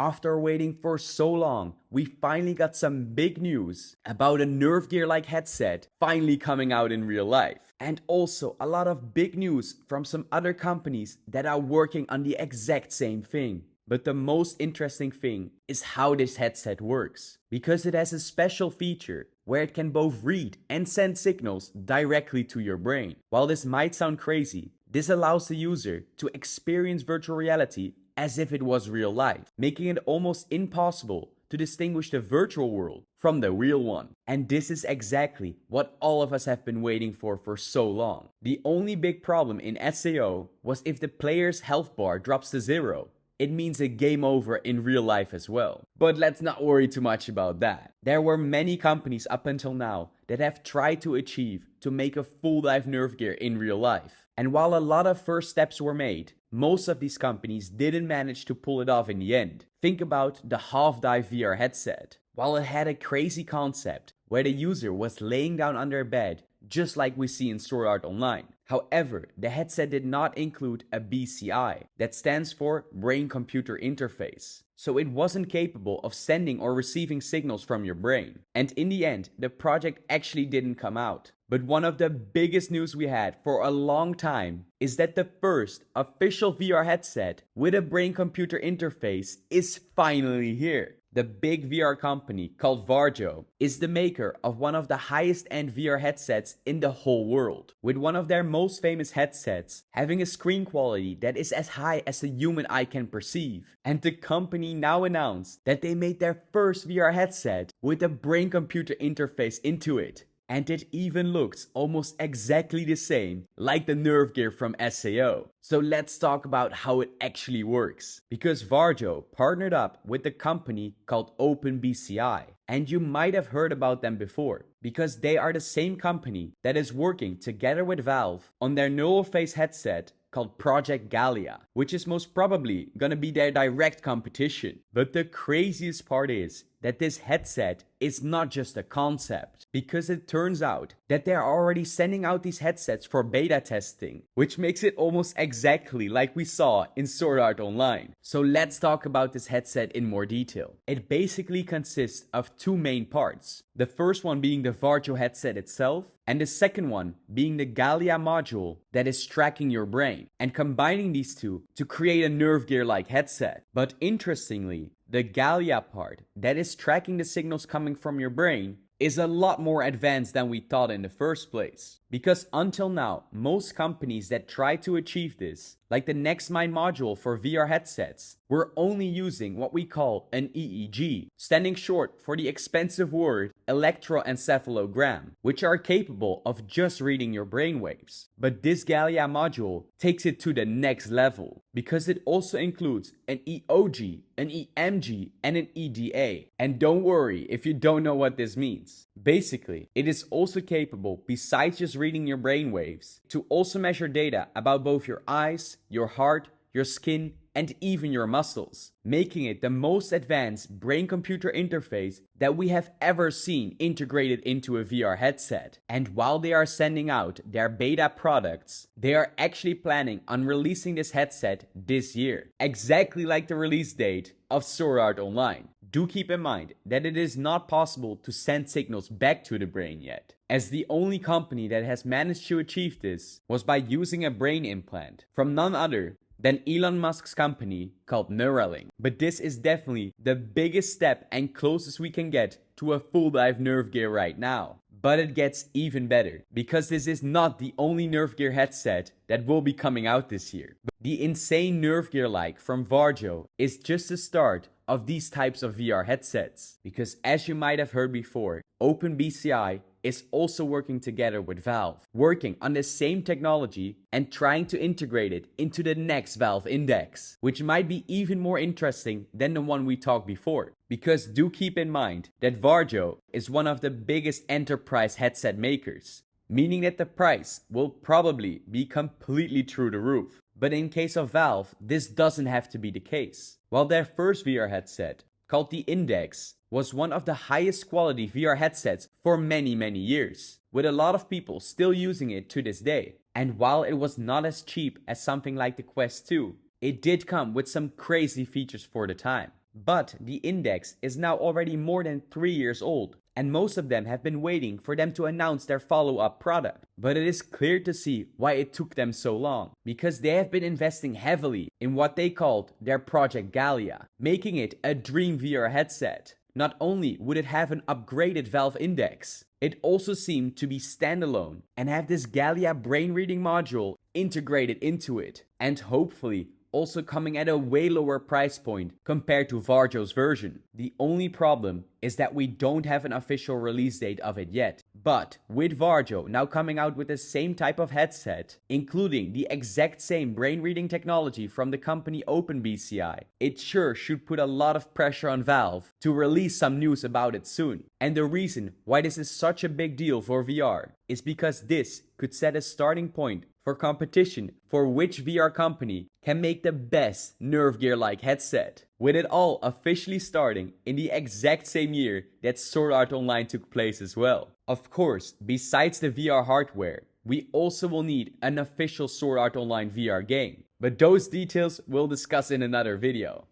After waiting for so long, we finally got some big news about a nervegear-like headset finally coming out in real life. And also a lot of big news from some other companies that are working on the exact same thing. But the most interesting thing is how this headset works, because it has a special feature where it can both read and send signals directly to your brain. While this might sound crazy, this allows the user to experience virtual reality as if it was real life, making it almost impossible to distinguish the virtual world from the real one. And this is exactly what all of us have been waiting for so long. The only big problem in SAO was if the player's health bar drops to 0. It means a game over in real life as well. But let's not worry too much about that. There were many companies up until now that have tried to achieve to make a full dive nervegear in real life. And while a lot of first steps were made, most of these companies didn't manage to pull it off in the end. Think about the half dive VR headset. While it had a crazy concept where the user was laying down under a bed, just like we see in Sword Art Online. However, the headset did not include a BCI, that stands for Brain-Computer Interface. So it wasn't capable of sending or receiving signals from your brain. And in the end, the project actually didn't come out. But one of the biggest news we had for a long time is that the first official VR headset with a brain-computer interface is finally here. The big VR company called Varjo is the maker of one of the highest end VR headsets in the whole world, with one of their most famous headsets having a screen quality that is as high as the human eye can perceive. And the company now announced that they made their first VR headset with a brain-computer interface into it. And it even looks almost exactly the same like the nervegear from SAO. So let's talk about how it actually works. Because Varjo partnered up with a company called OpenBCI. And you might have heard about them before, because they are the same company that is working together with Valve on their neural face headset called Project Galea, which is most probably gonna be their direct competition. But the craziest part is that this headset is not just a concept, because it turns out that they're already sending out these headsets for beta testing, which makes it almost exactly like we saw in Sword Art Online. So let's talk about this headset in more detail. It basically consists of two main parts. The first one being the Varjo headset itself, and the second one being the Galea module that is tracking your brain, and combining these two to create a nervegear-like headset. But interestingly, the Galea part that is tracking the signals coming from your brain is a lot more advanced than we thought in the first place. Because until now, most companies that try to achieve this, like the NextMind module for VR headsets, were only using what we call an EEG, standing short for the expensive word electroencephalogram, which are capable of just reading your brainwaves. But this Galea module takes it to the next level, because it also includes an EOG, an EMG, and an EDA. And don't worry if you don't know what this means. Basically, it is also capable, besides just reading your brainwaves, to also measure data about both your eyes, your heart, your skin, and even your muscles, making it the most advanced brain-computer interface that we have ever seen integrated into a VR headset. And while they are sending out their beta products, they are actually planning on releasing this headset this year, exactly like the release date of Sword Art Online. Do keep in mind that it is not possible to send signals back to the brain yet, as the only company that has managed to achieve this was by using a brain implant from none other than Elon Musk's company called Neuralink. But this is definitely the biggest step and closest we can get to a full dive nervegear right now. But it gets even better, because this is not the only nervegear headset that will be coming out this year. The insane nervegear-like from Varjo is just the start of these types of VR headsets, because as you might have heard before, OpenBCI is also working together with Valve, working on the same technology and trying to integrate it into the next Valve Index, which might be even more interesting than the one we talked before. Because do keep in mind that Varjo is one of the biggest enterprise headset makers, meaning that the price will probably be completely through the roof. But in case of Valve, this doesn't have to be the case. While their first VR headset, called the Index, was one of the highest quality VR headsets for many years, with a lot of people still using it to this day. And while it was not as cheap as something like the Quest 2, it did come with some crazy features for the time. But the index is now already more than 3 years old, and most of them have been waiting for them to announce their follow-up product. But it is clear to see why it took them so long, because they have been investing heavily in what they called their Project Galea, making it a dream VR headset. Not only would it have an upgraded Valve index, it also seemed to be standalone and have this Galea brain reading module integrated into it, and hopefully also coming at a way lower price point compared to Varjo's version. The only problem is that we don't have an official release date of it yet. But with Varjo now coming out with the same type of headset, including the exact same brain reading technology from the company OpenBCI, it sure should put a lot of pressure on Valve to release some news about it soon. And the reason why this is such a big deal for VR is because this could set a starting point for competition for which VR company can make the best nervegear-like headset, with it all officially starting in the exact same year that Sword Art Online took place as well. Of course, besides the VR hardware, we also will need an official Sword Art Online VR game, but those details we'll discuss in another video.